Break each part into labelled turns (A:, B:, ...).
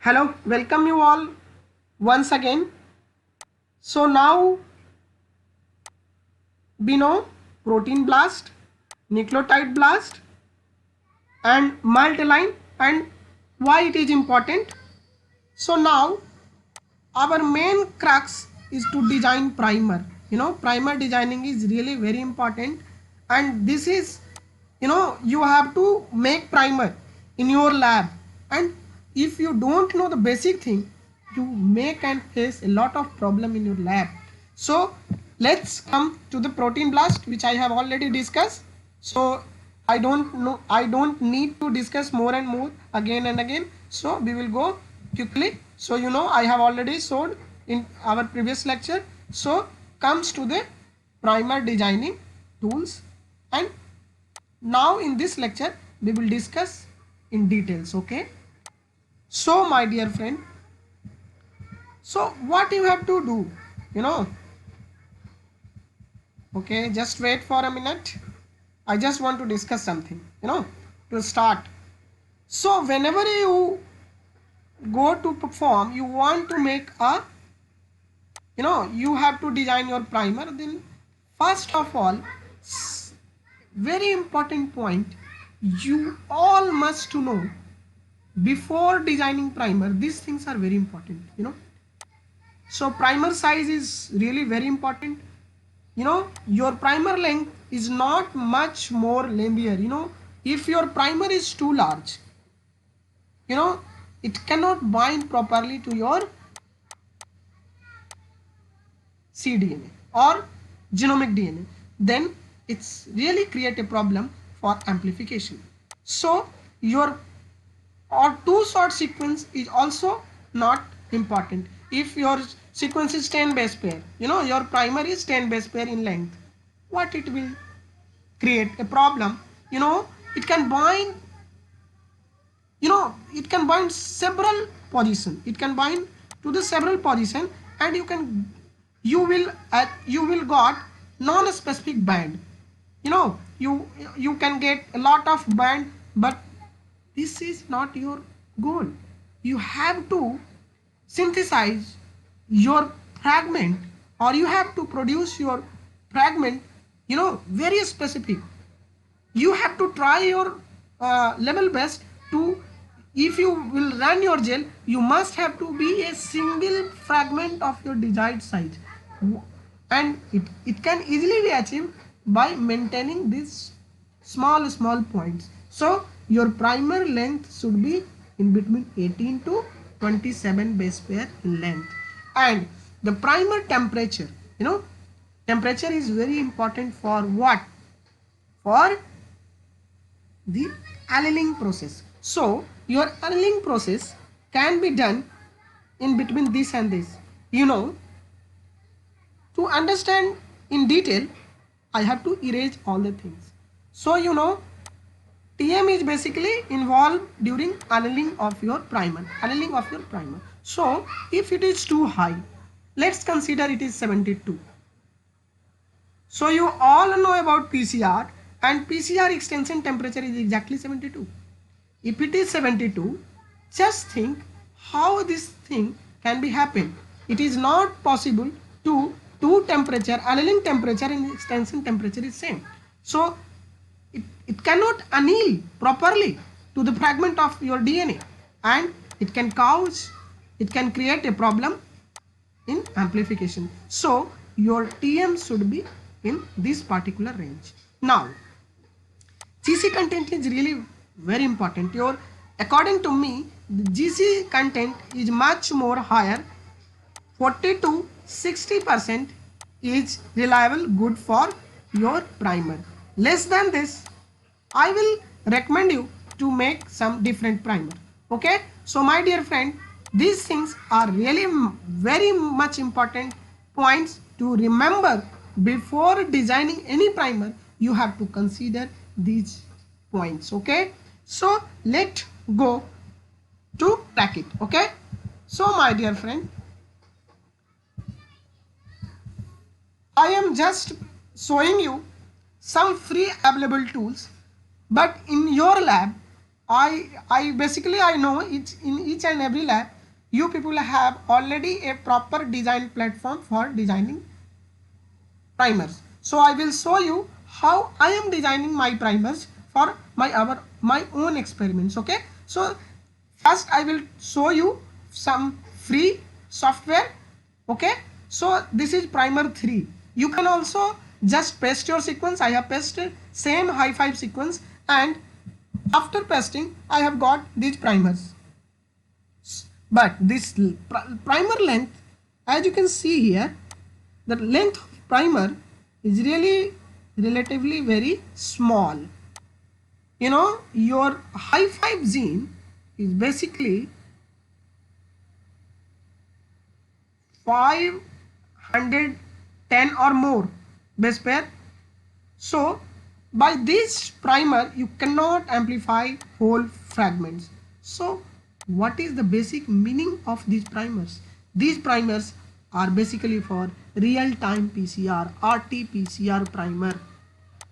A: Hello, welcome you all once again. So now we know protein blast, nucleotide blast and multiline and why it is important. So now our main crux is to design primer. Primer designing is really very important, and this is, you have to make primer in your lab, and if you don't know the basic thing, you may can face a lot of problem in your lab. So let's come to the protein blast, which I have already discussed. So I don't need to discuss more and more again and again, so we will go quickly. So I have already showed in our previous lecture. So comes to the primer designing tools, and now in this lecture we will discuss in details. Okay, so my dear friend, so what you have to do, you know okay, just wait for a minute. I just want to discuss something, to start. So whenever you go to perform, you want to make a, you have to design your primer. Then first of all, very important point, you all must to know before designing primer, these things are very important. So primer size is really very important. Your primer length is not much more lengthier. If your primer is too large, it cannot bind properly to your cDNA or genomic DNA, then it's really create a problem for amplification. So your or two short sequence is also not important. If your sequence is 10 base pair, your primer is 10 base pair in length, what it will create a problem. It can bind, it can bind several position, it can bind to the several position, and you will got non-specific band. You can get a lot of band, but this is not your goal. You have to synthesize your fragment, or you have to produce your fragment, very specific. You have to try your level best to, if you will run your gel, you must have to be a single fragment of your desired size, and it can easily be achieved by maintaining these small points. So your primer length should be in between 18 to 27 base pair in length. And the primer temperature, temperature is very important for what? For the annealing process. So your annealing process can be done in between this and this. To understand in detail, I have to erase all the things. So TM is basically involved during annealing of your primer. So if it is too high, let's consider it is 72. So you all know about PCR, and PCR extension temperature is exactly 72. If it is 72, just think how this thing can be happen. It is not possible to two temperature, annealing temperature and extension temperature is same. So it cannot anneal properly to the fragment of your DNA, and it can create a problem in amplification. So your TM should be in this particular range. Now GC content is really very important. According to me, the GC content is much more higher. 40 to 60% is reliable, good for your primer. Less than this, I will recommend you to make some different primer. Okay, so my dear friend, these things are really very much important points to remember. Before designing any primer, you have to consider these points. Okay, so let's go to crack it. Okay, so my dear friend, I am just showing you some free available tools, but in your lab, I basically, I know it's in each and every lab you people have already a proper design platform for designing primers. So I will show you how I am designing my primers for my own experiments. Okay, so first I will show you some free software. Okay, so this is primer 3. You can also just paste your sequence. I have pasted same high 5 sequence, and after pasting I have got these primers. But this primer length, as you can see here, the length of primer is really relatively very small. You know, your high 5 gene is basically 510 or more base pair. So by this primer you cannot amplify whole fragments. So what is the basic meaning of these primers? These primers are basically for real-time PCR, RT-PCR primer.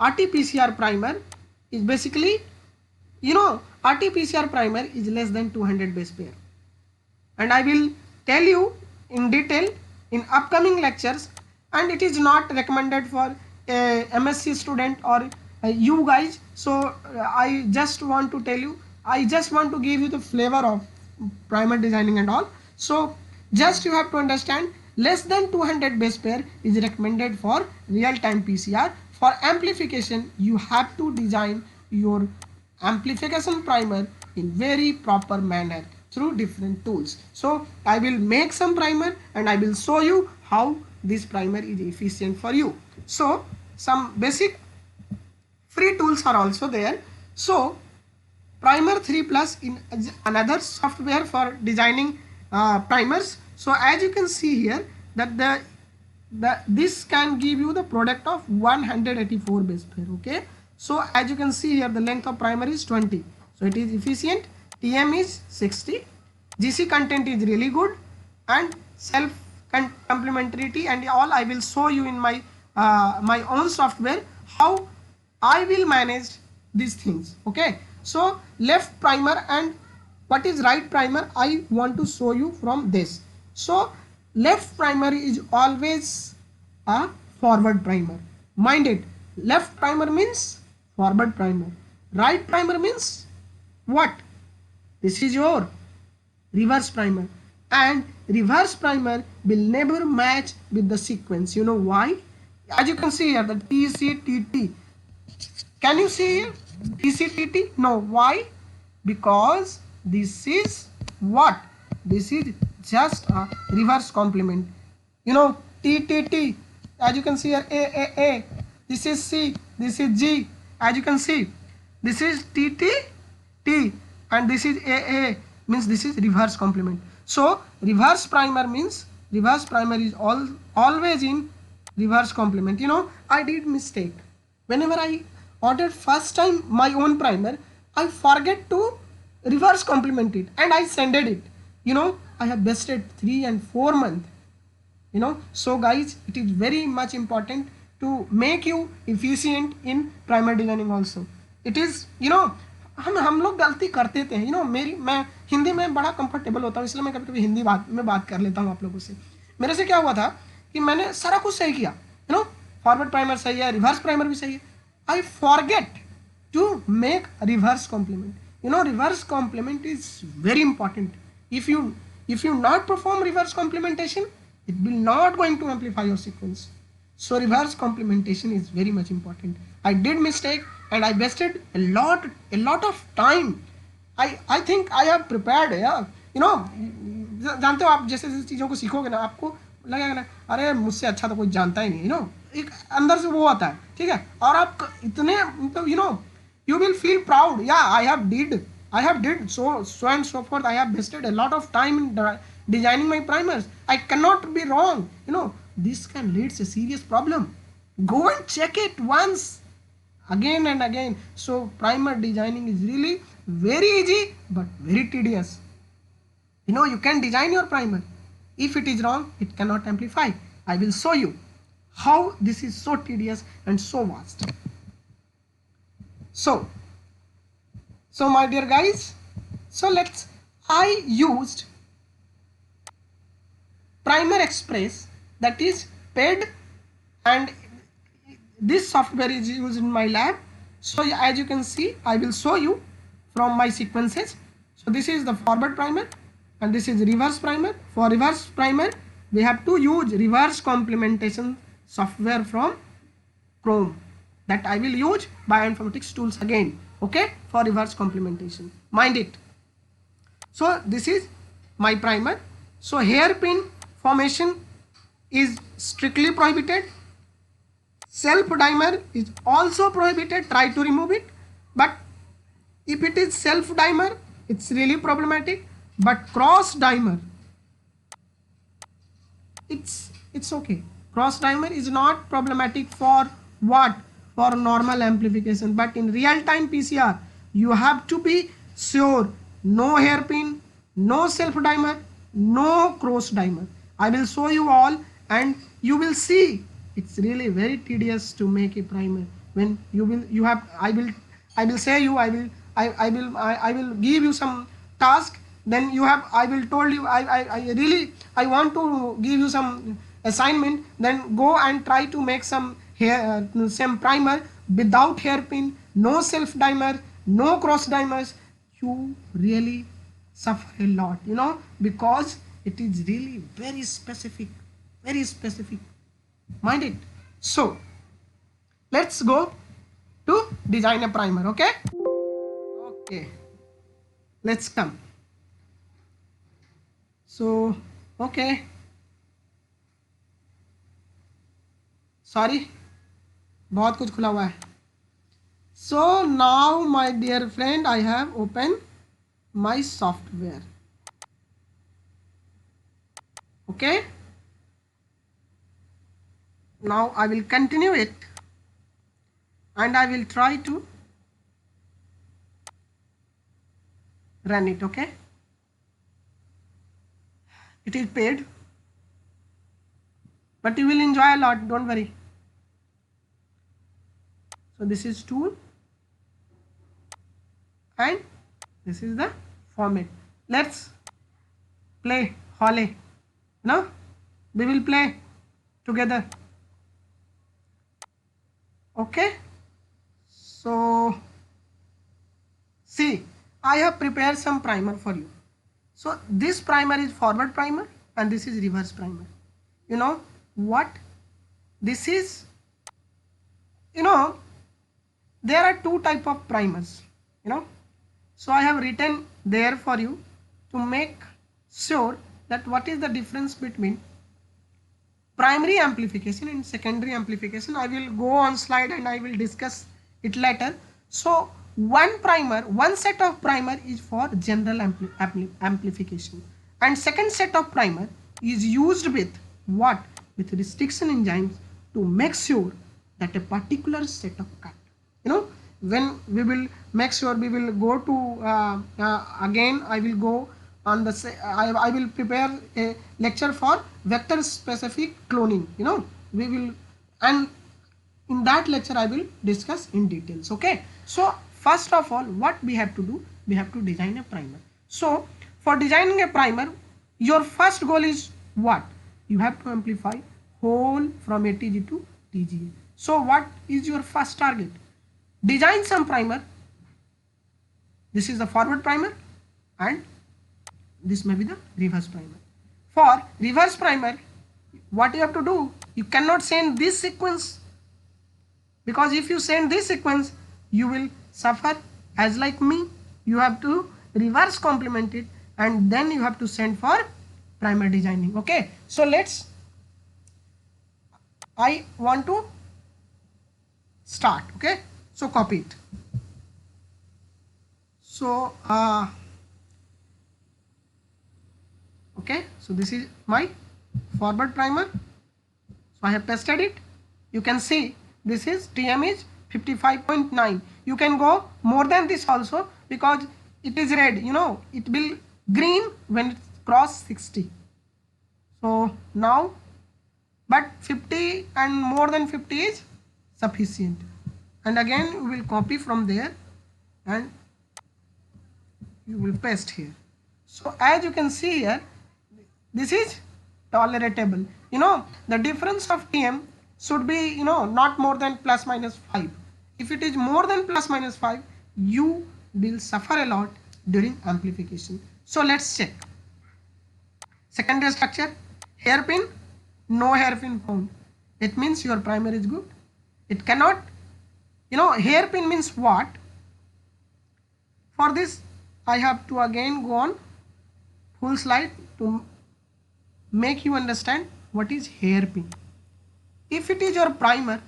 A: RT-PCR primer is basically, you know, RT-PCR primer is less than 200 base pair, and I will tell you in detail in upcoming lectures, and it is not recommended for a MSc student or you guys. So I just want to tell you, I just want to give you the flavor of primer designing and all. So just you have to understand, less than 200 base pair is recommended for real time PCR. For amplification you have to design your amplification primer in very proper manner through different tools. So I will make some primer and I will show you how this primer is efficient for you. So some basic free tools are also there. So primer 3 plus in another software for designing primers. So as you can see here that this can give you the product of 184 base pair. Okay, so as you can see here the length of primer is 20, so it is efficient. TM is 60, GC content is really good, and self complementarity and all I will show you in my my own software how I will manage these things. Okay, so left primer and what is right primer I want to show you from this. So left primer is always a forward primer. Mind it, left primer means forward primer. Right primer means what? This is your reverse primer, and reverse primer will never match with the sequence. You know why? As you can see here the TCTT. Can you see here TCTT? No. Why? Because this is what? This is just a reverse complement. You know, TTT. As you can see here, A. This is C. This is G. As you can see, this is TTT, and this is A. Means this is reverse complement. So reverse primer means reverse primer is always in reverse complement. You know, I did mistake. Whenever I ordered first time my own primer, I forget to reverse complement it and I sended it. You know, I have wasted 3 and 4 months. You know, so guys, it is very much important to make you efficient in primer designing also. It is, you know, हम लोग गलती करते थे. You know, मैं हिंदी में बड़ा comfortable होता हूँ, इसलिए मैं कभी कभी हिंदी में बात कर लेता हूँ आप लोगों से. मेरे से क्या हुआ था कि मैंने सारा कुछ सही किया. You know, फॉरवर्ड प्राइमर सही है, रिवर्स प्राइमर भी सही है. I forget to make a reverse complement. You know, reverse complement is very important. If you not perform reverse complementation, it will not going to amplify your sequence. So reverse complementation is very much important. I did mistake and I wasted a lot of time. I think I have prepared. Yeah, you know, जानते हो आप जैसे जैसे चीज़ों को सीखोगे ना आपको लगेगा ना अरे मुझसे अच्छा तो कोई जानता ही नहीं. You know, एक अंदर से वो आता है. ठीक है, और आप इतने मतलब you know, you will feel proud. Yeah, I have did so and so forth. I have wasted a lot of time in designing my primers. I cannot be wrong. You know, this can lead to a serious problem. Go and check it once, again and again. So primer designing is really very easy but very tedious. You know, you can design your primer. If it is wrong, it cannot amplify. I will show you how this is so tedious and so vast. So my dear guys, so I used Primer Express, that is paid, and this software is used in my lab. So as you can see, I will show you from my sequences. So this is the forward primer and this is reverse primer. For reverse primer, we have to use reverse complementation software from Chrome, that I will use bioinformatics tools again, okay, for reverse complementation, mind it. So this is my primer. So hairpin formation is strictly prohibited. Self dimer is also prohibited, try to remove it, but if it is self dimer, it's really problematic. But cross dimer, it's okay. Cross dimer is not problematic for what? For normal amplification, but in real time PCR you have to be sure no hairpin, no self dimer, no cross dimer. I will show you all and you will see it's really very tedious to make a primer. When I will say you, I will give you some task, then you have, I will told you, I want to give you some assignment, then go and try to make some some primer without hairpin, no self dimer, no cross dimers. You really suffer a lot, you know, because it is really very specific, mind it. So let's go to design a primer. Okay, let's come. So okay, sorry, बहुत कुछ खुला हुआ है. So now my dear friend, I have opened my software. Okay, now I will continue it and I will try to run it. Okay, it is paid, but you will enjoy a lot, don't worry. So this is tool and this is the format. Let's play Holly. No, we will play together. Okay, so see, I have prepared some primer for you. So this primer is forward primer and this is reverse primer. You know what this is? You know, there are two type of primers, you know. So I have written there for you to make sure that what is the difference between primary amplification and secondary amplification. I will go on slide and I will discuss it later. So one primer, one set of primer is for general amplification, and second set of primer is used with what? With restriction enzymes to make sure that a particular set of cut, you know, when we will make sure, we will go to again I will go on the I will prepare a lecture for vector specific cloning, you know, we will, and in that lecture I will discuss in details. Okay, so first of all, what we have to do, we have to design a primer. So for designing a primer, your first goal is what? You have to amplify whole from ATG to TGA. So what is your first target? Design some primer. This is the forward primer and this may be the reverse primer. For reverse primer, what you have to do, you cannot send this sequence, because if you send this sequence you will suffer as like me. You have to reverse complement it and then you have to send for primer designing. Okay, so I want to start. Okay, so copy it. So okay, so this is my forward primer. So I have pasted it. You can see this is TM is 55.9. You can go more than this also, because it is red, you know, it will green when it cross 60. So now, but 50 and more than 50 is sufficient. And again we will copy from there and you will paste here. So as you can see here, this is tolerable. The difference of TM should be not more than plus minus 5. If it is more than plus minus 5, you will suffer a lot during amplification. So let's check. Secondary structure, hairpin, no hairpin found. It means your primer is good. It cannot, hairpin means what? For this, I have to again go on full slide to make you understand what is hairpin. If it is your primer,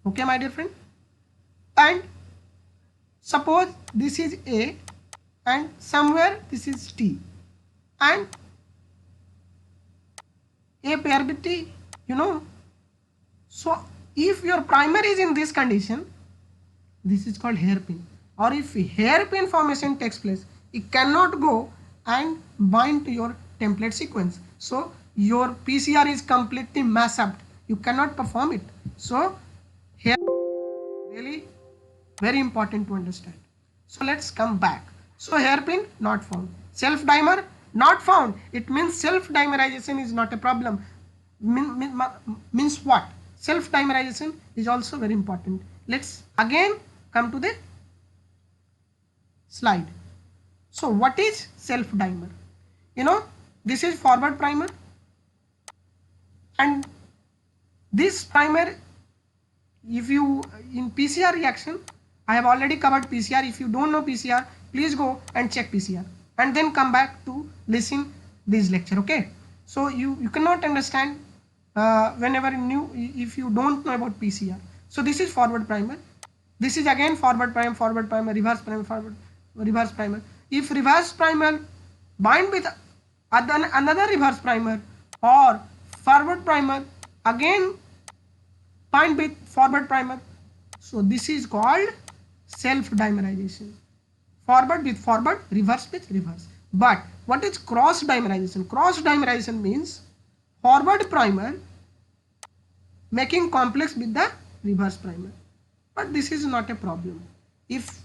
A: okay my dear friend, and suppose this is A and somewhere this is T and A pair with T, so if your primer is in this condition, this is called hairpin. Or if hairpin formation takes place, it cannot go and bind to your template sequence. So your PCR is completely messed up. You cannot perform it. So here really very important to understand. So let's come back. So hairpin not found. Self dimer not found. It means self dimerization is not a problem. Means what? Self dimerization is also very important. Let's again come to the slide. So what is self dimer? This is forward primer, and this primer, if you in PCR reaction, I have already covered PCR. If you don't know PCR, please go and check PCR and then come back to listen this lecture. Okay, so you cannot understand whenever new if you don't know about PCR. So this is forward primer. This is again forward primer, reverse primer, forward reverse primer. If reverse primer bind with another reverse primer or forward primer again bind with forward primer, so this is called self dimerization. Forward with forward, reverse with reverse. But what is cross dimerization? Cross dimerization means forward primer making complex with the reverse primer. But this is not a problem. If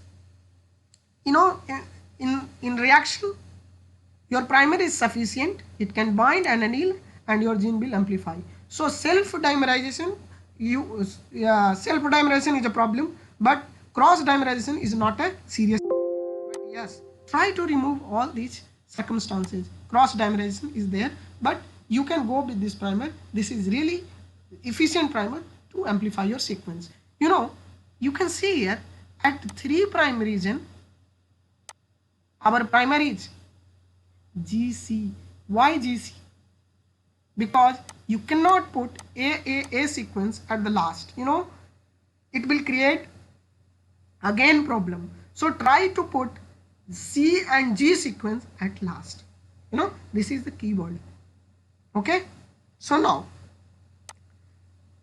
A: in reaction your primer is sufficient, it can bind and anneal and your gene will amplify. So self dimerization is a problem, but cross dimerization is not a serious. But yes, try to remove all these circumstances. Cross dimerization is there, but you can go with this primer. This is really efficient primer to amplify your sequence. You can see here at 3' region our primer is GC. Why GC? Because you cannot put A sequence at the last. It will create again problem. So try to put C and G sequence at last. This is the keyword. Okay. So now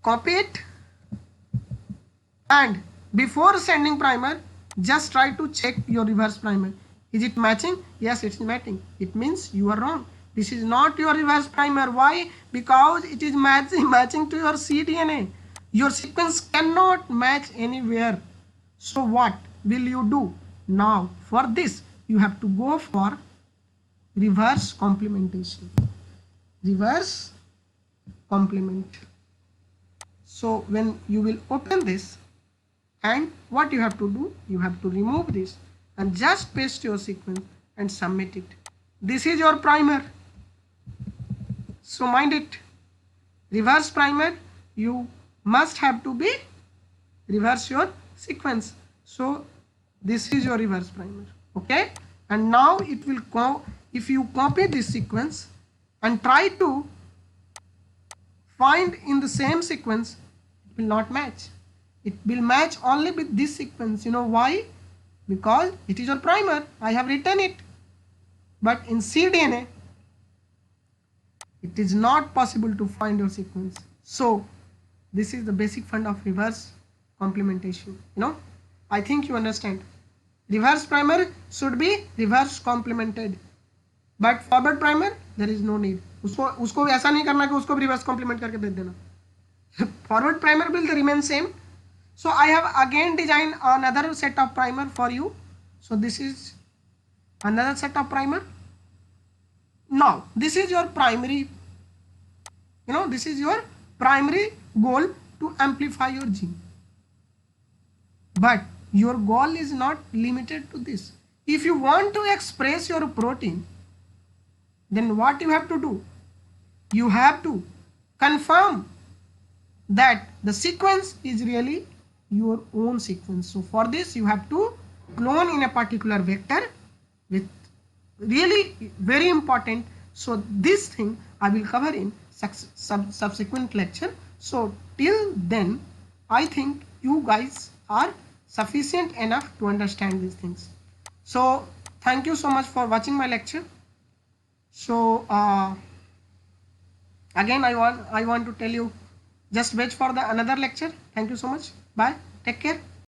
A: copy it, and before sending primer, just try to check your reverse primer. Is it matching? Yes, it's matching. It means you are wrong. This is not your reverse primer. Why? Because it is matching to your cDNA. Your sequence cannot match anywhere. So what will you do? Now for this you have to go for reverse complementation. Reverse complement. So when you will open this, and what you have to do, you have to remove this and just paste your sequence and submit it. This is your primer. So mind it, reverse primer, you must have to be reverse your sequence. So this is your reverse primer. Okay, and now it will go. If you copy this sequence and try to find in the same sequence, it will not match. It will match only with this sequence. Why? Because it is your primer. I have written it. But in cDNA, it is not possible to find your sequence. So this is the basic fund of reverse complementation. I think you understand. Reverse primer should be reverse complemented, but forward primer there is no need. उसको ऐसा नहीं करना कि उसको reverse complement करके दे देना. Forward primer will remain same. So I have again designed another set of primer for you. So this is another set of primer. Now this is your primary this is your primary goal to amplify your gene. But your goal is not limited to this. If you want to express your protein, then what you have to do? You have to confirm that the sequence is really your own sequence. So for this you have to clone in a particular vector with really very important. So this thing I will cover in subsequent lecture. So till then I think you guys are sufficient enough to understand these things. So thank you so much for watching my lecture. So again I want to tell you, just wait for the another lecture. Thank you so much. Bye. Take care.